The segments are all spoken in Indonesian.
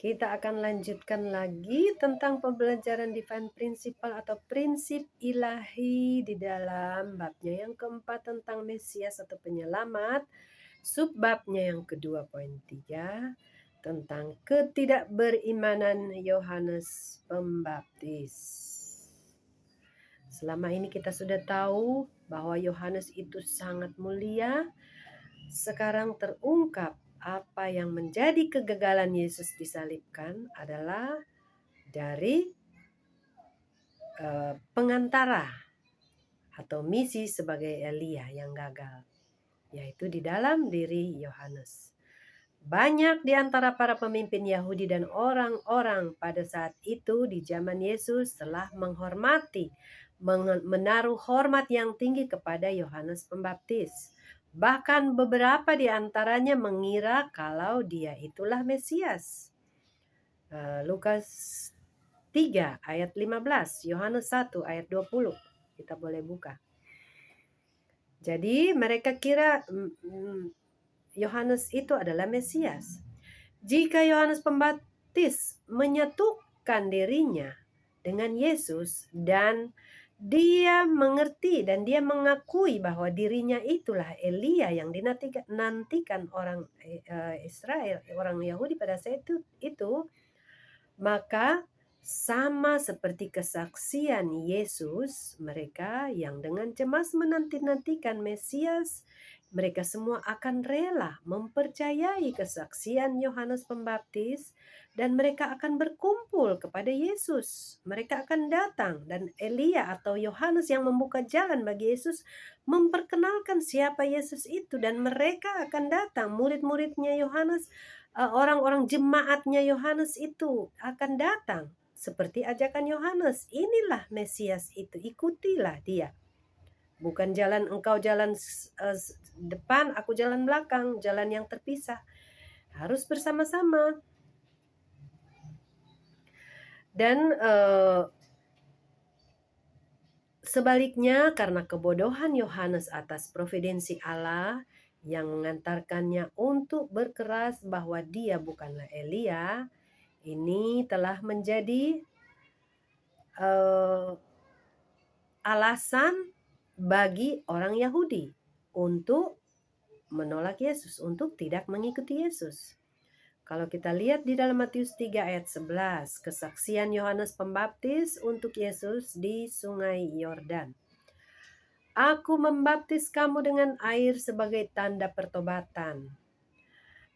Kita akan lanjutkan lagi tentang pembelajaran divine principle atau prinsip ilahi di dalam babnya yang keempat tentang Mesias atau penyelamat, subbabnya yang kedua poin 3 tentang ketidakberimanan Yohanes Pembaptis. Selama ini kita sudah tahu bahwa Yohanes itu sangat mulia. Sekarang terungkap apa yang menjadi kegagalan Yesus disalibkan adalah dari pengantara atau misi sebagai Elia yang gagal, yaitu di dalam diri Yohanes. Banyak di antara para pemimpin Yahudi dan orang-orang pada saat itu di zaman Yesus telah menghormati, menaruh hormat yang tinggi kepada Yohanes Pembaptis. Bahkan beberapa di antaranya mengira kalau dia itulah Mesias. Lukas 3 ayat 15, Yohanes 1 ayat 20. Kita boleh buka. Jadi mereka kira Yohanes itu adalah Mesias. Jika Yohanes Pembaptis menyatukan dirinya dengan Yesus dan dia mengerti dan dia mengakui bahwa dirinya itulah Elia yang dinantikan orang Israel, orang Yahudi pada saat itu, maka sama seperti kesaksian Yesus, mereka yang dengan cemas menanti-nantikan Mesias, mereka semua akan rela mempercayai kesaksian Yohanes Pembaptis dan mereka akan berkumpul kepada Yesus. Mereka akan datang dan Elia atau Yohanes yang membuka jalan bagi Yesus memperkenalkan siapa Yesus itu dan mereka akan datang, murid-muridnya Yohanes, orang-orang jemaatnya Yohanes itu akan datang seperti ajakan Yohanes. Inilah Mesias itu, ikutilah dia. Bukan jalan engkau jalan depan, aku jalan belakang, jalan yang terpisah. Harus bersama-sama. Dan sebaliknya karena kebodohan Yohanes atas providensi Allah yang mengantarkannya untuk berkeras bahwa dia bukanlah Elia, ini telah menjadi alasan bagi orang Yahudi untuk menolak Yesus, untuk tidak mengikuti Yesus. Kalau kita lihat di dalam Matius 3 ayat 11, kesaksian Yohanes Pembaptis untuk Yesus di Sungai Yordan. Aku membaptis kamu dengan air sebagai tanda pertobatan.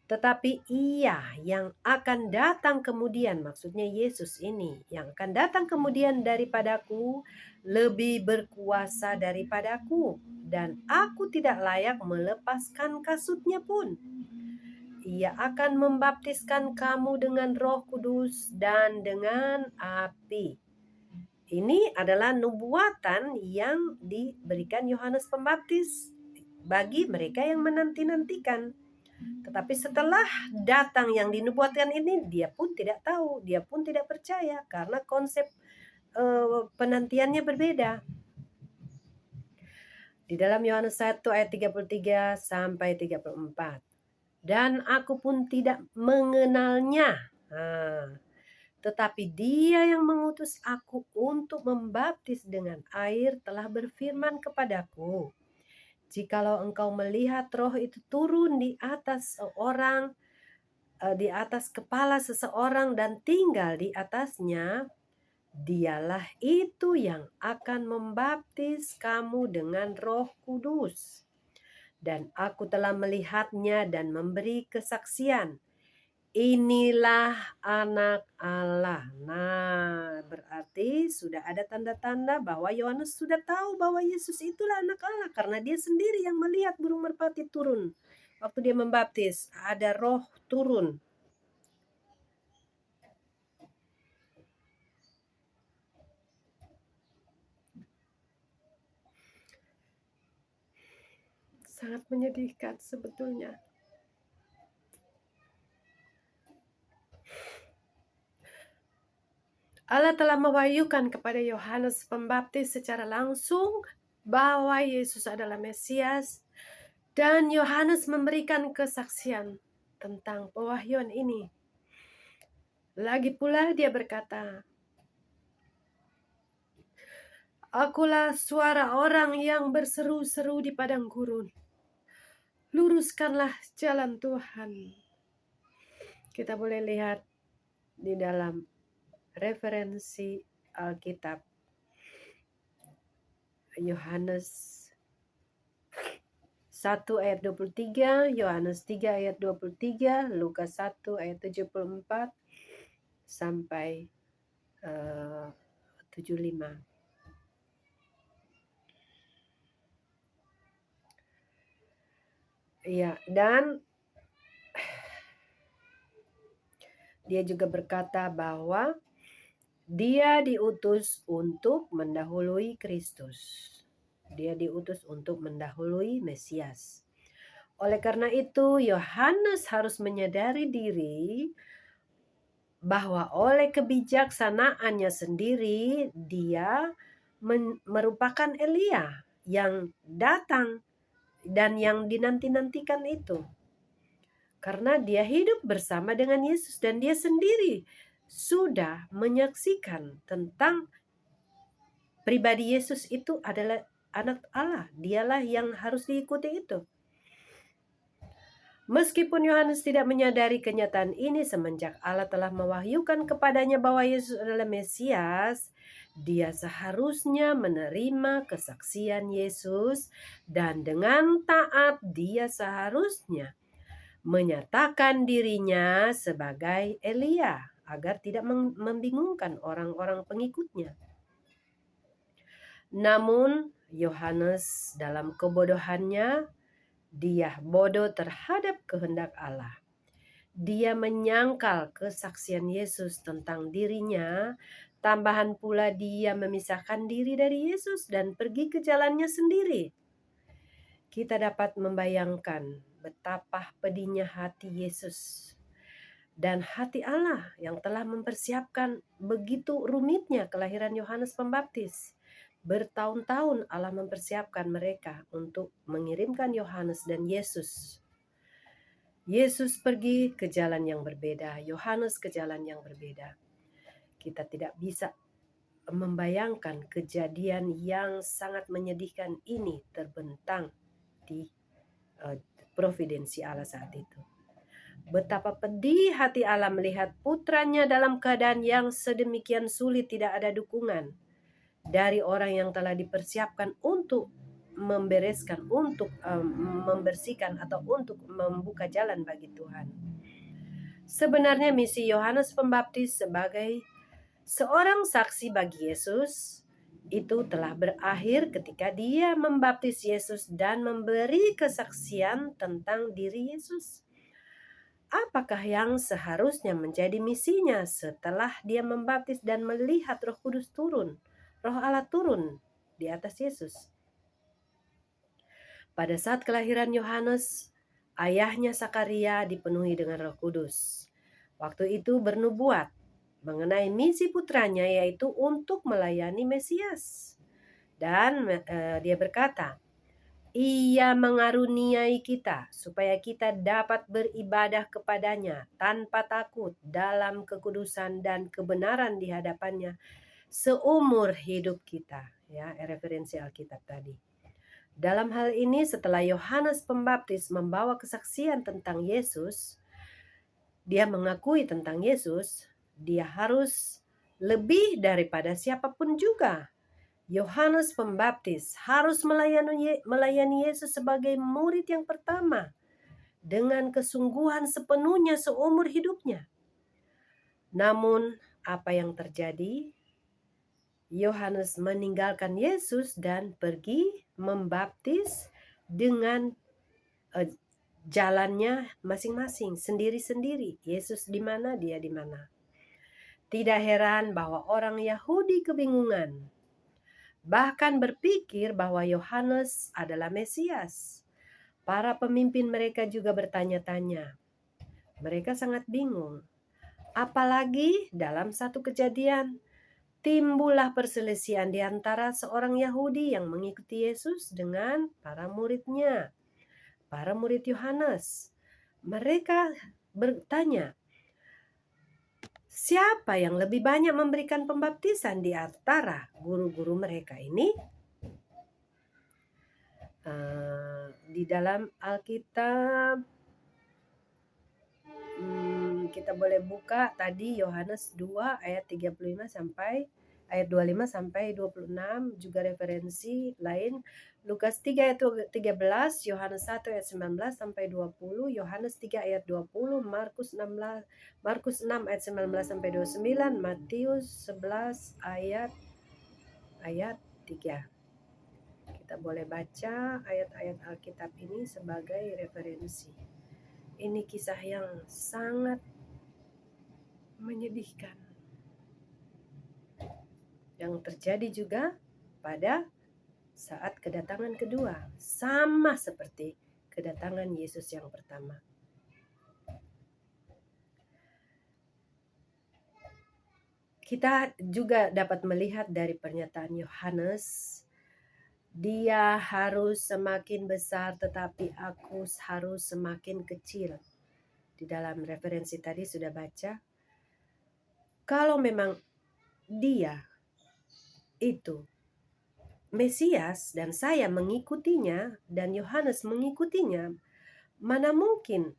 Tetapi ia yang akan datang kemudian, maksudnya Yesus ini, yang akan datang kemudian daripadaku, lebih berkuasa daripadaku, dan aku tidak layak melepaskan kasutnya pun. Ia akan membaptiskan kamu dengan Roh Kudus dan dengan api. Ini adalah nubuatan yang diberikan Yohanes Pembaptis bagi mereka yang menanti-nantikan. Tetapi setelah datang yang dinubuatkan ini, dia pun tidak tahu, dia pun tidak percaya karena konsep penantiannya berbeda. Di dalam Yohanes 1 ayat 33 sampai 34. Dan aku pun tidak mengenalnya. Tetapi dia yang mengutus aku untuk membaptis dengan air telah berfirman kepadaku, jikalau engkau melihat roh itu turun di atas seorang, di atas kepala seseorang dan tinggal di atasnya, dialah itu yang akan membaptis kamu dengan Roh Kudus. Dan aku telah melihatnya dan memberi kesaksian. Inilah anak Allah. Nah, berarti sudah ada tanda-tanda bahwa Yohanes sudah tahu bahwa Yesus itulah anak Allah karena dia sendiri yang melihat burung merpati turun. Waktu dia membaptis, ada roh turun. Sangat menyedihkan sebetulnya. Allah telah mewahyukan kepada Yohanes Pembaptis secara langsung bahwa Yesus adalah Mesias, dan Yohanes memberikan kesaksian tentang pewahyuan ini. Lagi pula dia berkata, "Akulah suara orang yang berseru-seru di padang gurun. Luruskanlah jalan Tuhan." Kita boleh lihat di dalam referensi Alkitab Yohanes 1 ayat 23, Yohanes 3 ayat 23, Lukas 1 ayat 74 sampai 75. Ya, dan dia juga berkata bahwa dia diutus untuk mendahului Kristus. Dia diutus untuk mendahului Mesias. Oleh karena itu, Yohanes harus menyadari diri bahwa oleh kebijaksanaannya sendiri, dia merupakan Elia yang datang dan yang dinanti-nantikan itu. Karena dia hidup bersama dengan Yesus dan dia sendiri sudah menyaksikan tentang pribadi Yesus itu adalah anak Allah. Dialah yang harus diikuti itu. Meskipun Yohanes tidak menyadari kenyataan ini semenjak Allah telah mewahyukan kepadanya bahwa Yesus adalah Mesias, dia seharusnya menerima kesaksian Yesus dan dengan taat dia seharusnya menyatakan dirinya sebagai Elia agar tidak membingungkan orang-orang pengikutnya. Namun Yohanes dalam kebodohannya, dia bodoh terhadap kehendak Allah. Dia menyangkal kesaksian Yesus tentang dirinya. Tambahan pula dia memisahkan diri dari Yesus dan pergi ke jalannya sendiri. Kita dapat membayangkan betapa pedihnya hati Yesus dan hati Allah yang telah mempersiapkan begitu rumitnya kelahiran Yohanes Pembaptis. Bertahun-tahun Allah mempersiapkan mereka untuk mengirimkan Yohanes dan Yesus. Yesus pergi ke jalan yang berbeda, Yohanes ke jalan yang berbeda. Kita tidak bisa membayangkan kejadian yang sangat menyedihkan ini terbentang di providensi Allah saat itu. Betapa pedih hati Allah melihat putranya dalam keadaan yang sedemikian sulit, tidak ada dukungan dari orang yang telah dipersiapkan untuk membereskan, untuk membersihkan atau untuk membuka jalan bagi Tuhan. Sebenarnya misi Yohanes Pembaptis sebagai seorang saksi bagi Yesus itu telah berakhir ketika dia membaptis Yesus dan memberi kesaksian tentang diri Yesus. Apakah yang seharusnya menjadi misinya setelah dia membaptis dan melihat Roh Kudus turun, Roh Allah turun di atas Yesus? Pada saat kelahiran Yohanes, ayahnya Sakaria dipenuhi dengan Roh Kudus. Waktu itu bernubuat mengenai misi putranya, yaitu untuk melayani Mesias. Dan dia berkata, Ia mengaruniai kita supaya kita dapat beribadah kepadanya tanpa takut dalam kekudusan dan kebenaran di hadapannya seumur hidup kita. Ya, referensi Alkitab tadi. Dalam hal ini, setelah Yohanes Pembaptis membawa kesaksian tentang Yesus, dia mengakui tentang Yesus, dia harus lebih daripada siapapun juga. Yohanes Pembaptis harus melayani Yesus sebagai murid yang pertama dengan kesungguhan sepenuhnya seumur hidupnya. Namun apa yang terjadi? Yohanes meninggalkan Yesus dan pergi membaptis dengan jalannya masing-masing, sendiri-sendiri. Yesus di mana, dia di mana. Tidak heran bahwa orang Yahudi kebingungan, bahkan berpikir bahwa Yohanes adalah Mesias. Para pemimpin mereka juga bertanya-tanya. Mereka sangat bingung. Apalagi dalam satu kejadian, timbullah perselisihan di antara seorang Yahudi yang mengikuti Yesus dengan para muridnya, para murid Yohanes. Mereka bertanya, Siapa yang lebih banyak memberikan pembaptisan di antara guru-guru mereka ini? Di dalam Alkitab, kita boleh buka tadi Yohanes 2 ayat 35 sampai ayat 25 sampai 26, juga referensi lain Lukas 3 ayat 13, Yohanes 1 ayat 19 sampai 20, Yohanes 3 ayat 20, Markus 6 ayat 19 sampai 29, Matius 11 ayat 3. Kita boleh baca ayat-ayat Alkitab ini sebagai referensi. Ini kisah yang sangat menyedihkan yang terjadi juga pada saat kedatangan kedua, sama seperti kedatangan Yesus yang pertama. Kita juga dapat melihat dari pernyataan Yohanes, dia harus semakin besar tetapi aku harus semakin kecil. Di dalam referensi tadi sudah baca, kalau memang dia itu Mesias dan saya mengikutinya dan Yohanes mengikutinya, mana mungkin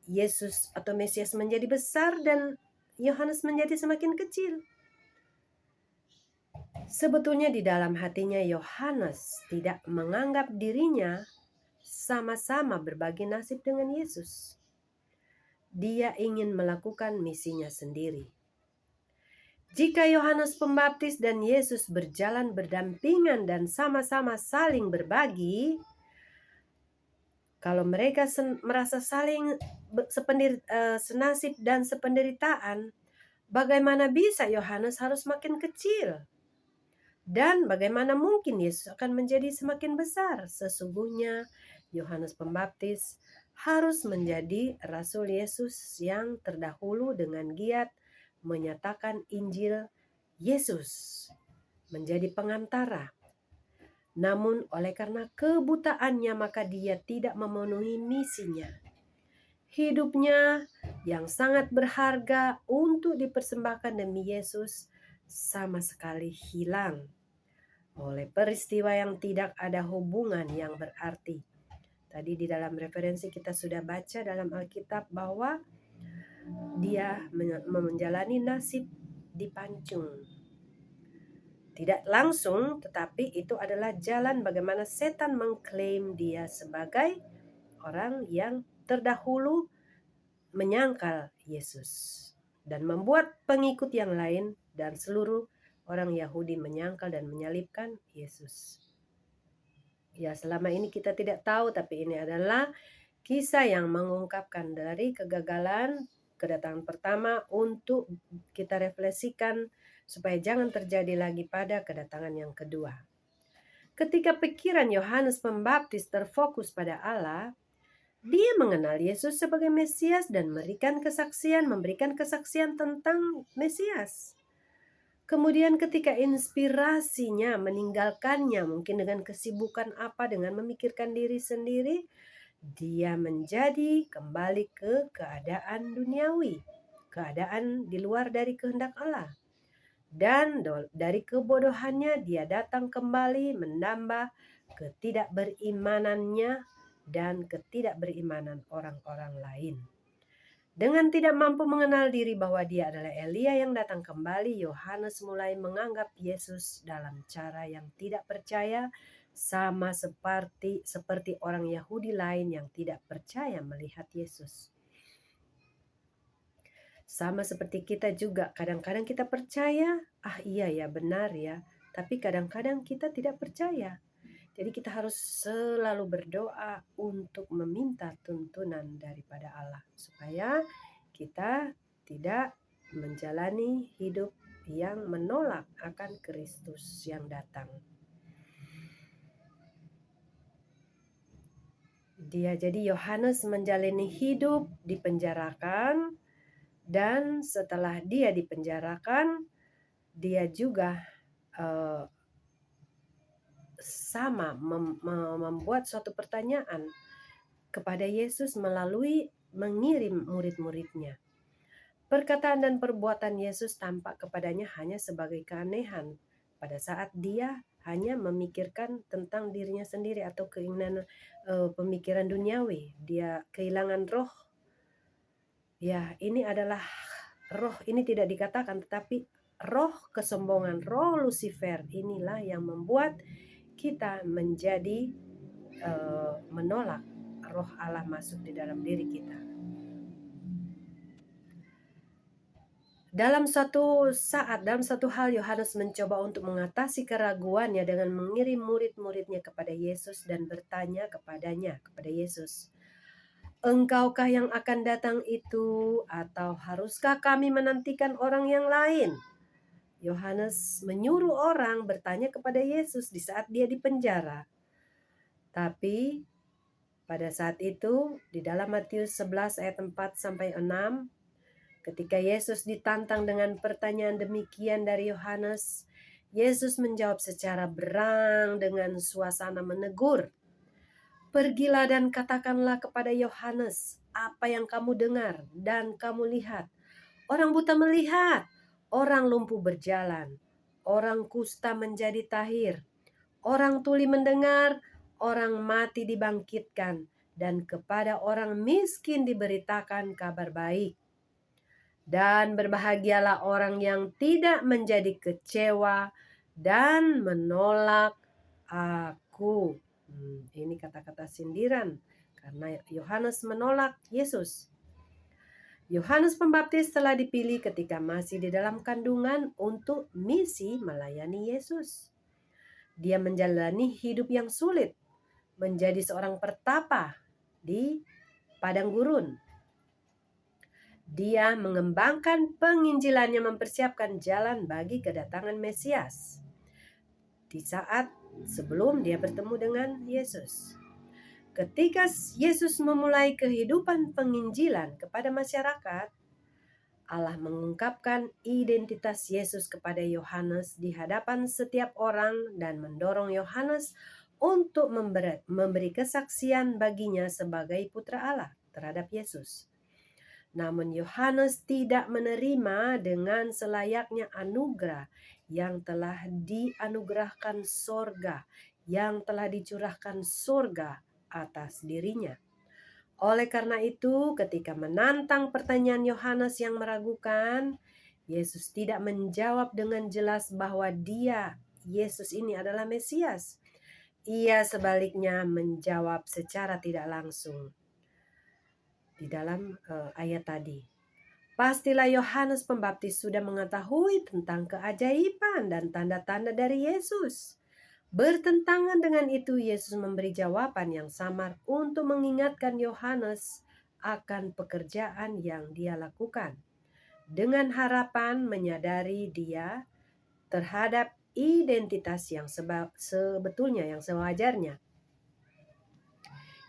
Yesus atau Mesias menjadi besar dan Yohanes menjadi semakin kecil? Sebetulnya di dalam hatinya Yohanes tidak menganggap dirinya sama-sama berbagi nasib dengan Yesus. Dia ingin melakukan misinya sendiri. Jika Yohanes Pembaptis dan Yesus berjalan berdampingan dan sama-sama saling berbagi, kalau mereka merasa saling senasib dan sependeritaan, bagaimana bisa Yohanes harus makin kecil? Dan bagaimana mungkin Yesus akan menjadi semakin besar? Sesungguhnya Yohanes Pembaptis harus menjadi Rasul Yesus yang terdahulu dengan giat menyatakan Injil Yesus, menjadi pengantara. Namun oleh karena kebutaannya maka dia tidak memenuhi misinya. Hidupnya yang sangat berharga untuk dipersembahkan demi Yesus sama sekali hilang oleh peristiwa yang tidak ada hubungan yang berarti. Tadi di dalam referensi kita sudah baca dalam Alkitab bahwa dia menjalani nasib dipancung. Tidak langsung, tetapi itu adalah jalan bagaimana setan mengklaim dia sebagai orang yang terdahulu menyangkal Yesus dan membuat pengikut yang lain dan seluruh orang Yahudi menyangkal dan menyalibkan Yesus. Ya, selama ini kita tidak tahu, tapi ini adalah kisah yang mengungkapkan dari kegagalan kedatangan pertama untuk kita refleksikan supaya jangan terjadi lagi pada kedatangan yang kedua. Ketika pikiran Yohanes Pembaptis terfokus pada Allah, dia mengenal Yesus sebagai Mesias dan memberikan kesaksian tentang Mesias. Kemudian ketika inspirasinya meninggalkannya, mungkin dengan kesibukan dengan memikirkan diri sendiri, dia menjadi kembali ke keadaan duniawi, keadaan di luar dari kehendak Allah. Dan dari kebodohannya dia datang kembali menambah ketidakberimanannya dan ketidakberimanan orang-orang lain. Dengan tidak mampu mengenal diri bahwa dia adalah Elia yang datang kembali, Yohanes mulai menganggap Yesus dalam cara yang tidak percaya, sama seperti orang Yahudi lain yang tidak percaya melihat Yesus. Sama seperti kita juga, kadang-kadang kita percaya, iya ya benar ya, tapi kadang-kadang kita tidak percaya. Jadi kita harus selalu berdoa untuk meminta tuntunan daripada Allah supaya kita tidak menjalani hidup yang menolak akan Kristus yang datang. Jadi Yohanes menjalani hidup dipenjarakan, dan setelah dia dipenjarakan, dia juga membuat suatu pertanyaan kepada Yesus melalui mengirim murid-muridnya. Perkataan dan perbuatan Yesus tampak kepadanya hanya sebagai keanehan pada saat dia hanya memikirkan tentang dirinya sendiri atau keinginan pemikiran duniawi. Dia kehilangan roh. Ya, ini adalah roh, ini tidak dikatakan, tetapi roh kesombongan, roh Lucifer inilah yang membuat kita menjadi menolak roh Allah masuk di dalam diri kita. Dalam suatu saat, dalam satu hal, Yohanes mencoba untuk mengatasi keraguannya dengan mengirim murid-muridnya kepada Yesus dan bertanya kepadanya, kepada Yesus, "Engkaukah yang akan datang itu, atau haruskah kami menantikan orang yang lain?" Yohanes menyuruh orang bertanya kepada Yesus di saat dia di penjara. Tapi pada saat itu di dalam Matius 11 ayat 4 sampai 6, ketika Yesus ditantang dengan pertanyaan demikian dari Yohanes, Yesus menjawab secara berang dengan suasana menegur. "Pergilah dan katakanlah kepada Yohanes apa yang kamu dengar dan kamu lihat. Orang buta melihat, orang lumpuh berjalan, orang kusta menjadi tahir, orang tuli mendengar, orang mati dibangkitkan, dan kepada orang miskin diberitakan kabar baik. Dan berbahagialah orang yang tidak menjadi kecewa dan menolak aku." Ini kata-kata sindiran karena Yohanes menolak Yesus. Yohanes Pembaptis telah dipilih ketika masih di dalam kandungan untuk misi melayani Yesus. Dia menjalani hidup yang sulit, menjadi seorang pertapa di padang gurun. Dia mengembangkan penginjilannya, mempersiapkan jalan bagi kedatangan Mesias di saat sebelum dia bertemu dengan Yesus. Ketika Yesus memulai kehidupan penginjilan kepada masyarakat, Allah mengungkapkan identitas Yesus kepada Yohanes di hadapan setiap orang dan mendorong Yohanes untuk memberi kesaksian baginya sebagai putra Allah terhadap Yesus. Namun Yohanes tidak menerima dengan selayaknya anugerah yang telah dianugerahkan sorga, yang telah dicurahkan sorga atas dirinya. Oleh karena itu, ketika menantang pertanyaan Yohanes yang meragukan, Yesus tidak menjawab dengan jelas bahwa Yesus ini adalah Mesias. Ia sebaliknya menjawab secara tidak langsung di dalam ayat tadi. Pastilah Yohanes Pembaptis sudah mengetahui tentang keajaiban dan tanda-tanda dari Yesus. Bertentangan dengan itu, Yesus memberi jawaban yang samar untuk mengingatkan Yohanes akan pekerjaan yang dia lakukan, dengan harapan menyadari dia terhadap identitas yang sebetulnya, yang sewajarnya.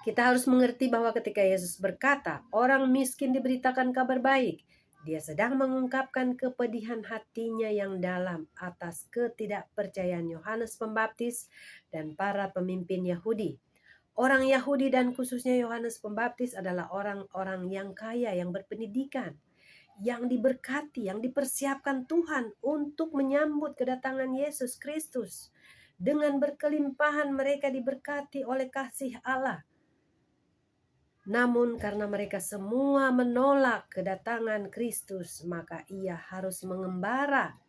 Kita harus mengerti bahwa ketika Yesus berkata, orang miskin diberitakan kabar baik, dia sedang mengungkapkan kepedihan hatinya yang dalam atas ketidakpercayaan Yohanes Pembaptis dan para pemimpin Yahudi. Orang Yahudi dan khususnya Yohanes Pembaptis adalah orang-orang yang kaya, yang berpendidikan, yang diberkati, yang dipersiapkan Tuhan untuk menyambut kedatangan Yesus Kristus. Dengan berkelimpahan mereka diberkati oleh kasih Allah. Namun karena mereka semua menolak kedatangan Kristus, maka ia harus mengembara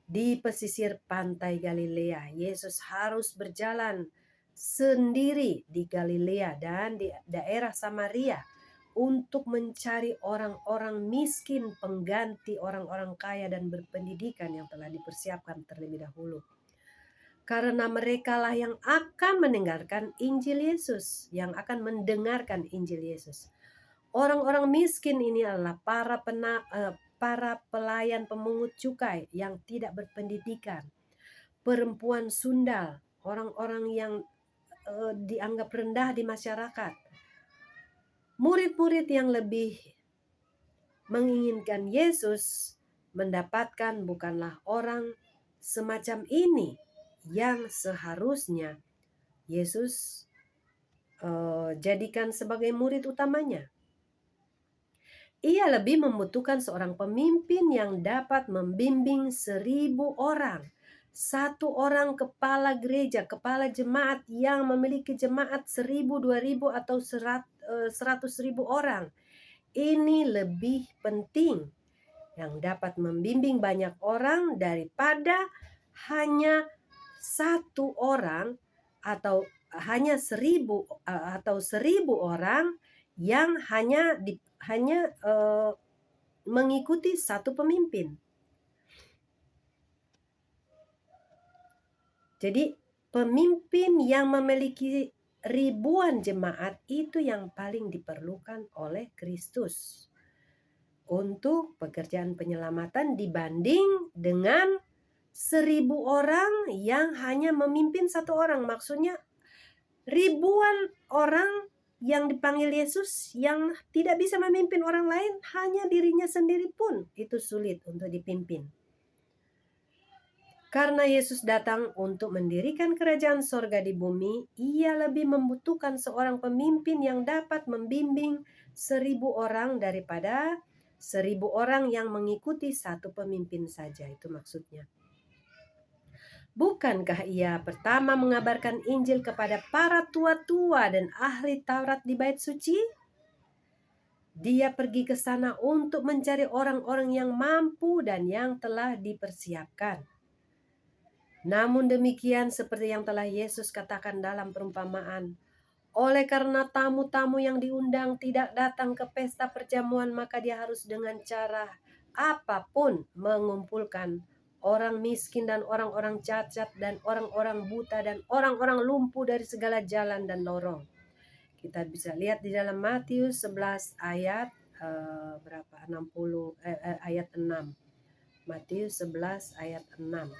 di pesisir pantai Galilea. Yesus harus berjalan sendiri di Galilea dan di daerah Samaria untuk mencari orang-orang miskin pengganti orang-orang kaya dan berpendidikan yang telah dipersiapkan terlebih dahulu. Karena merekalah yang akan mendengarkan Injil Yesus, yang akan mendengarkan Injil Yesus. Orang-orang miskin ini adalah para pelayan pemungut cukai yang tidak berpendidikan, perempuan sundal, orang-orang yang dianggap rendah di masyarakat. Murid-murid yang lebih menginginkan Yesus mendapatkan bukanlah orang semacam ini yang seharusnya Yesus jadikan sebagai murid utamanya. Ia lebih membutuhkan seorang pemimpin yang dapat membimbing 1.000 orang. Satu orang kepala gereja, kepala jemaat yang memiliki jemaat 1.000, 2.000 atau 100.000 orang. Ini lebih penting, yang dapat membimbing banyak orang daripada hanya satu orang atau hanya 1.000 orang yang hanya mengikuti satu pemimpin. Jadi pemimpin yang memiliki ribuan jemaat itu yang paling diperlukan oleh Kristus untuk pekerjaan penyelamatan dibanding dengan 1.000 orang yang hanya memimpin satu orang. Maksudnya ribuan orang yang dipanggil Yesus yang tidak bisa memimpin orang lain, hanya dirinya sendiri pun itu sulit untuk dipimpin. Karena Yesus datang untuk mendirikan kerajaan sorga di bumi, ia lebih membutuhkan seorang pemimpin yang dapat membimbing 1.000 orang daripada 1.000 orang yang mengikuti satu pemimpin saja. Itu maksudnya. Bukankah ia pertama mengabarkan Injil kepada para tua-tua dan ahli Taurat di bait suci? Dia pergi ke sana untuk mencari orang-orang yang mampu dan yang telah dipersiapkan. Namun demikian, seperti yang telah Yesus katakan dalam perumpamaan, oleh karena tamu-tamu yang diundang tidak datang ke pesta perjamuan, maka dia harus dengan cara apapun mengumpulkan orang miskin dan orang-orang cacat dan orang-orang buta dan orang-orang lumpuh dari segala jalan dan lorong. Kita bisa lihat di dalam Matius 11 ayat berapa? 60 ayat 6. Matius 11 ayat 6.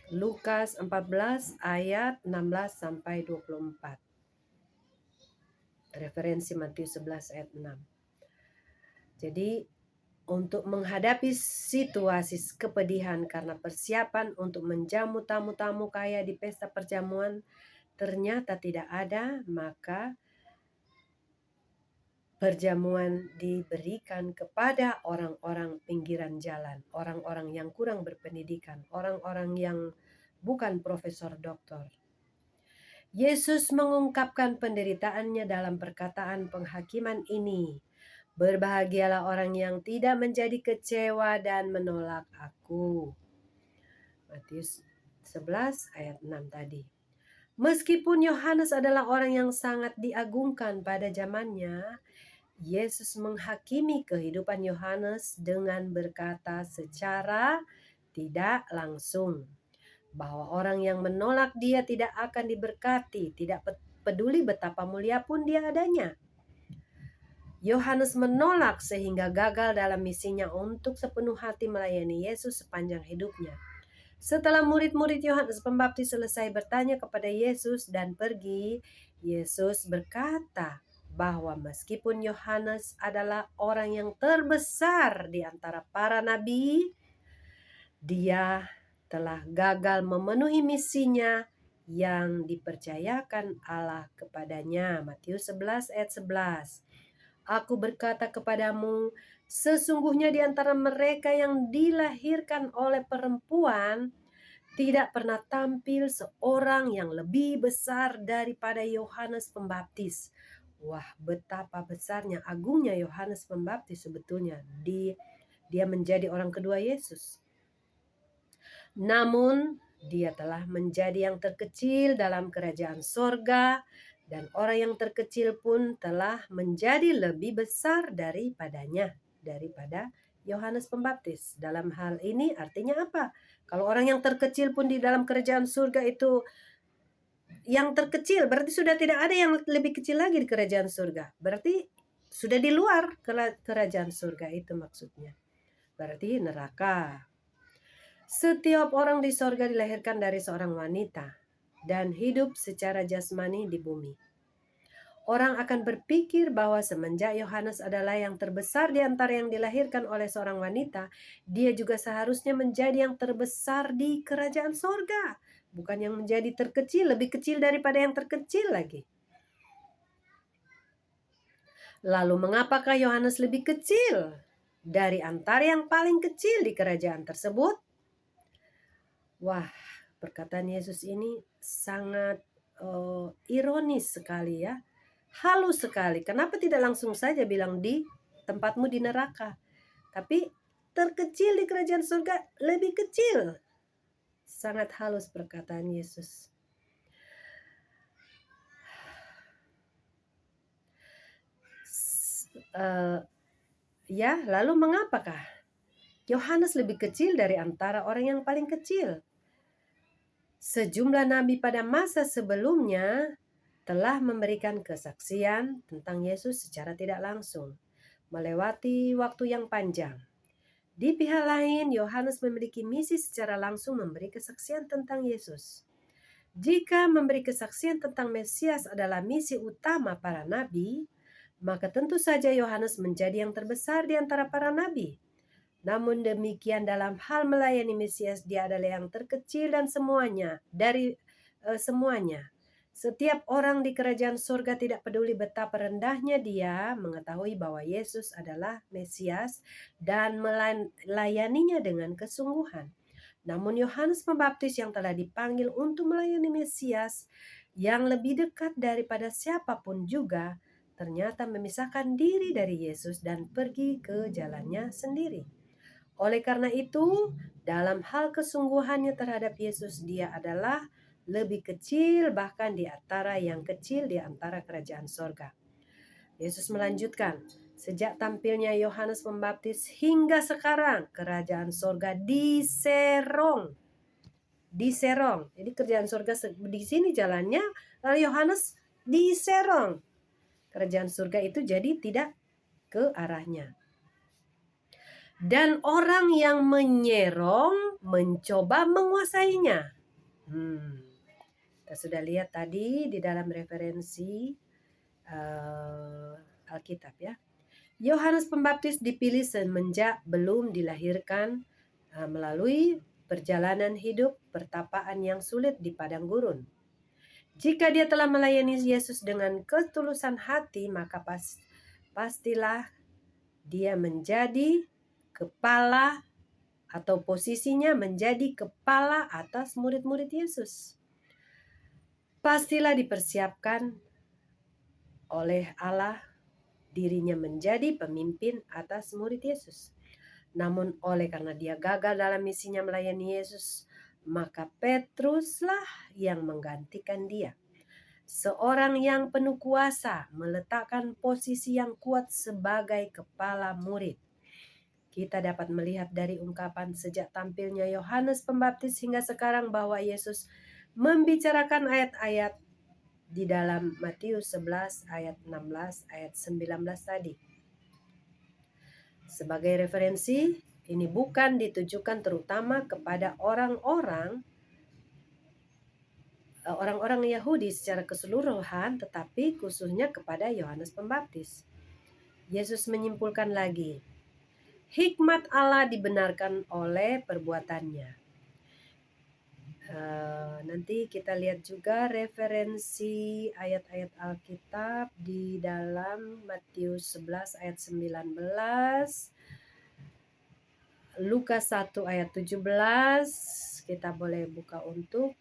Lukas 14 ayat 16 sampai 24. Referensi Matius 11 ayat 6. Jadi untuk menghadapi situasi kepedihan karena persiapan untuk menjamu tamu-tamu kaya di pesta perjamuan ternyata tidak ada, maka perjamuan diberikan kepada orang-orang pinggiran jalan, orang-orang yang kurang berpendidikan, orang-orang yang bukan profesor doktor. Yesus mengungkapkan penderitaannya dalam perkataan penghakiman ini. Berbahagialah orang yang tidak menjadi kecewa dan menolak aku. Matius 11 ayat 6 tadi. Meskipun Yohanes adalah orang yang sangat diagungkan pada zamannya, Yesus menghakimi kehidupan Yohanes dengan berkata secara tidak langsung bahwa orang yang menolak dia tidak akan diberkati, tidak peduli betapa mulia pun dia adanya. Yohanes menolak sehingga gagal dalam misinya untuk sepenuh hati melayani Yesus sepanjang hidupnya. Setelah murid-murid Yohanes Pembaptis selesai bertanya kepada Yesus dan pergi, Yesus berkata bahwa meskipun Yohanes adalah orang yang terbesar di antara para nabi, dia telah gagal memenuhi misinya yang dipercayakan Allah kepadanya. Matius 11 ayat 11. Aku berkata kepadamu, sesungguhnya di antara mereka yang dilahirkan oleh perempuan tidak pernah tampil seorang yang lebih besar daripada Yohanes Pembaptis. Wah, betapa besarnya, agungnya Yohanes Pembaptis sebetulnya. Dia menjadi orang kedua Yesus. Namun, dia telah menjadi yang terkecil dalam kerajaan sorga, dan orang yang terkecil pun telah menjadi lebih besar daripadanya, daripada Yohanes Pembaptis. Dalam hal ini artinya apa? Kalau orang yang terkecil pun di dalam kerajaan surga itu yang terkecil, berarti sudah tidak ada yang lebih kecil lagi di kerajaan surga. Berarti sudah di luar kerajaan surga, itu maksudnya. Berarti neraka. Setiap orang di sorga dilahirkan dari seorang wanita dan hidup secara jasmani di bumi. Orang akan berpikir bahwa semenjak Yohanes adalah yang terbesar di antara yang dilahirkan oleh seorang wanita, dia juga seharusnya menjadi yang terbesar di kerajaan sorga. Bukan yang menjadi terkecil, lebih kecil daripada yang terkecil lagi. Lalu mengapakah Yohanes lebih kecil dari antara yang paling kecil di kerajaan tersebut? Wah, perkataan Yesus ini sangat ironis sekali ya. Halus sekali. Kenapa tidak langsung saja bilang di tempatmu di neraka? Tapi terkecil di kerajaan surga lebih kecil. Sangat halus perkataan Yesus. Ya, lalu mengapakah Yohanes lebih kecil dari antara orang yang paling kecil? Sejumlah nabi pada masa sebelumnya telah memberikan kesaksian tentang Yesus secara tidak langsung, melewati waktu yang panjang. Di pihak lain, Yohanes memiliki misi secara langsung memberi kesaksian tentang Yesus. Jika memberi kesaksian tentang Mesias adalah misi utama para nabi, maka tentu saja Yohanes menjadi yang terbesar di antara para nabi. Namun demikian dalam hal melayani Mesias, dia adalah yang terkecil dan semuanya. Setiap orang di kerajaan surga tidak peduli betapa rendahnya dia mengetahui bahwa Yesus adalah Mesias dan melayaninya dengan kesungguhan. Namun Yohanes Pembaptis yang telah dipanggil untuk melayani Mesias yang lebih dekat daripada siapapun juga, ternyata memisahkan diri dari Yesus dan pergi ke jalannya sendiri. Oleh karena itu, dalam hal kesungguhannya terhadap Yesus, dia adalah lebih kecil bahkan di antara yang kecil di antara kerajaan sorga. Yesus melanjutkan, sejak tampilnya Yohanes Pembaptis hingga sekarang, kerajaan sorga diserong. Jadi kerajaan surga di sini jalannya, lalu Yohanes diserong. Kerajaan surga itu jadi tidak ke arahnya. Dan orang yang menyerong mencoba menguasainya. Kita sudah lihat tadi di dalam referensi Alkitab ya. Yohanes Pembaptis dipilih semenjak belum dilahirkan melalui perjalanan hidup pertapaan yang sulit di padang gurun. Jika dia telah melayani Yesus dengan ketulusan hati, maka pastilah dia menjadi kepala atau posisinya menjadi kepala atas murid-murid Yesus. Pastilah dipersiapkan oleh Allah dirinya menjadi pemimpin atas murid Yesus. Namun oleh karena dia gagal dalam misinya melayani Yesus, maka Petruslah yang menggantikan dia. Seorang yang penuh kuasa meletakkan posisi yang kuat sebagai kepala murid. Kita dapat melihat dari ungkapan sejak tampilnya Yohanes Pembaptis hingga sekarang bahwa Yesus membicarakan ayat-ayat di dalam Matius 11 ayat 16 ayat 19 tadi. Sebagai referensi, ini bukan ditujukan terutama kepada orang-orang Yahudi secara keseluruhan, tetapi khususnya kepada Yohanes Pembaptis. Yesus menyimpulkan lagi, hikmat Allah dibenarkan oleh perbuatannya. Nanti kita lihat juga referensi ayat-ayat Alkitab di dalam Matius 11 ayat 19, Lukas 1 ayat 17. Kita boleh buka untuk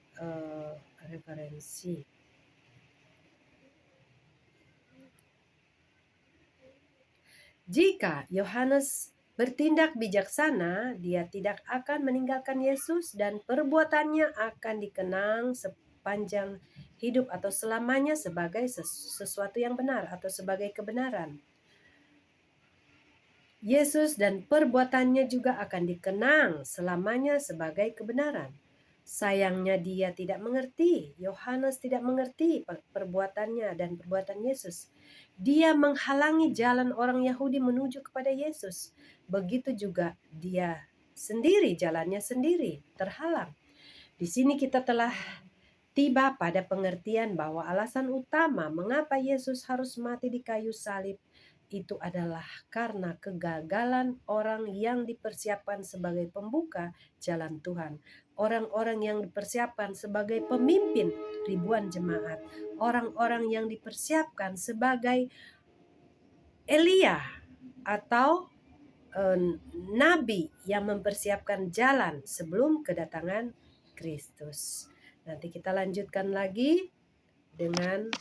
referensi. Jika Yohanes bertindak bijaksana, dia tidak akan meninggalkan Yesus dan perbuatannya akan dikenang sepanjang hidup atau selamanya sebagai sesuatu yang benar atau sebagai kebenaran. Yesus dan perbuatannya juga akan dikenang selamanya sebagai kebenaran. Sayangnya dia tidak mengerti, Yohanes tidak mengerti perbuatannya dan perbuatan Yesus. Dia menghalangi jalan orang Yahudi menuju kepada Yesus. Begitu juga dia sendiri, jalannya sendiri terhalang. Di sini kita telah tiba pada pengertian bahwa alasan utama mengapa Yesus harus mati di kayu salib itu adalah karena kegagalan orang yang dipersiapkan sebagai pembuka jalan Tuhan. Orang-orang yang dipersiapkan sebagai pemimpin ribuan jemaat. Orang-orang yang dipersiapkan sebagai Elia atau nabi yang mempersiapkan jalan sebelum kedatangan Kristus. Nanti kita lanjutkan lagi dengan